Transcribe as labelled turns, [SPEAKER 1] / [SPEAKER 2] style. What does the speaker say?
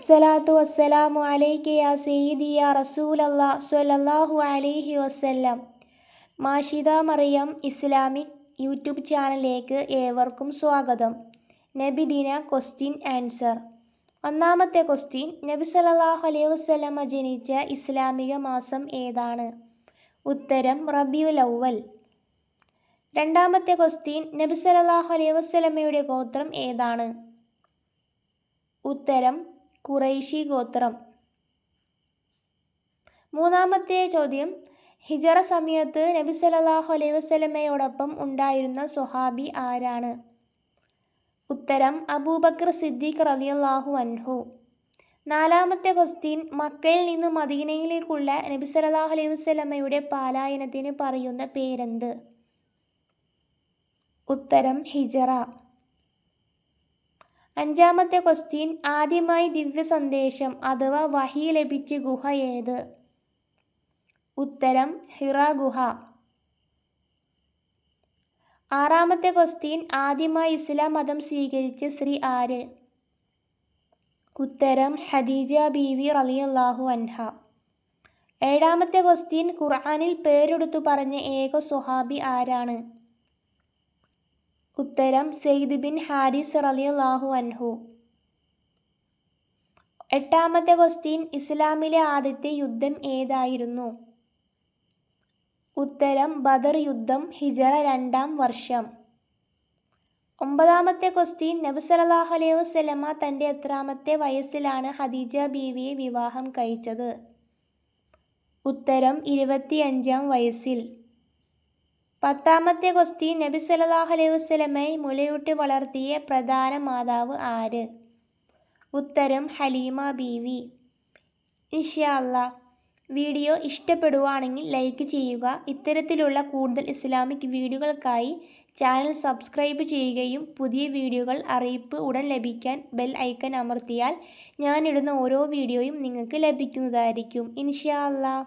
[SPEAKER 1] അസ്സലാത്തു വസ്സലാമു അലൈക യാ സയ്യിദി യാ റസൂലല്ലാ സ്വല്ലല്ലാഹു അലൈഹി വസല്ലം. മാഷിദ മറിയം ഇസ്ലാമിക് യൂട്യൂബ് ചാനലിലേക്ക് ഏവർക്കും സ്വാഗതം. നബിദിന ക്വസ്റ്റ്യൻ ആൻസർ. ഒന്നാമത്തെ ക്വസ്റ്റ്യൻ, നബി സല്ലല്ലാഹു അലൈഹി വസല്ലമ ജനിച്ച ഇസ്ലാമിക മാസം ഏതാണ്? ഉത്തരം റബീഉൽ അവ്വൽ. രണ്ടാമത്തെ ക്വസ്റ്റ്യൻ, നബി സല്ലല്ലാഹു അലൈഹി വസല്ലമയുടെ ഗോത്രം ഏതാണ്? ഉത്തരം ഖുറൈശി ഗോത്രം. മൂന്നാമത്തെ ചോദ്യം, ഹിജറ സമയത്ത് നബി സല്ലല്ലാഹു അലൈഹി വസല്ലമയോടൊപ്പം ഉണ്ടായിരുന്ന സ്വഹാബി ആരാണ്? ഉത്തരം അബൂബക്കർ സിദ്ദീഖ് റളിയല്ലാഹു അൻഹു. നാലാമത്തെ ക്വസ്റ്റ്യൻ, മക്കയിൽ നിന്ന് മദീനയിലേക്കുള്ള നബി സല്ലല്ലാഹു അലൈഹി വസല്ലമയുടെ പലായനത്തിന് പറയുന്ന പേരെന്ത്? ഉത്തരം ഹിജറ. അഞ്ചാമത്തെ ക്വസ്റ്റ്യൻ, ആദ്യമായി ദിവ്യ സന്ദേശം അഥവാ വഹി ലഭിച്ച ഗുഹ ഏത്? ഉത്തരം ഹിറ ഗുഹ. ആറാമത്തെ ക്വസ്റ്റ്യൻ, ആദ്യമായി ഇസ്ലാം മതം സ്വീകരിച്ച സ്ത്രീ ആര്? ഉത്തരം ഖദീജ ബീവി റളിയല്ലാഹു അൻഹ. ഏഴാമത്തെ ക്വസ്റ്റ്യൻ, ഖുർആനിൽ പേരെടുത്തു പറഞ്ഞ ഏക സ്വഹാബി ആരാണ്? ഉത്തരം സെയ്ദ് ബിൻ ഹാരിസ് റളിയല്ലാഹു അൻഹു. എട്ടാമത്തെ ക്വസ്റ്റ്യൻ, ഇസ്ലാമിലെ ആദ്യത്തെ യുദ്ധം ഏതായിരുന്നു? ഉത്തരം ബദർ യുദ്ധം, ഹിജറ 2-ാം വർഷം. ഒമ്പതാമത്തെ ക്വസ്റ്റ്യൻ, നബി സല്ലല്ലാഹു അലൈഹി വസല്ലമ തൻ്റെ എത്രാമത്തെ വയസ്സിലാണ് ഖദീജ ബീവിയെ വിവാഹം കഴിച്ചത്? ഉത്തരം 25-ാം വയസ്സിൽ. പത്താമത്തെ ക്വസ്റ്റ്യൻ, നബി സല്ലല്ലാഹു അലൈഹി വസല്ലമയെ മുലയൂട്ടി വളർത്തിയ പ്രധാന മാതാവ് ആര്? ഉത്തരം ഹലീമ ബീവി. ഇൻഷാ അല്ലാഹ് വീഡിയോ ഇഷ്ടപ്പെടുവാണെങ്കിൽ ലൈക്ക് ചെയ്യുക. ഇത്തരത്തിലുള്ള കൂടുതൽ ഇസ്ലാമിക് വീഡിയോകൾക്കായി ചാനൽ സബ്സ്ക്രൈബ് ചെയ്യുകയും പുതിയ വീഡിയോകൾ അറിയിപ്പ് ഉടൻ ലഭിക്കാൻ ബെൽ ഐക്കൺ അമർത്തിയാൽ ഞാനിടുന്ന ഓരോ വീഡിയോയും നിങ്ങൾക്ക് ലഭിക്കുന്നതായിരിക്കും. ഇൻഷാ അല്ലാഹ്.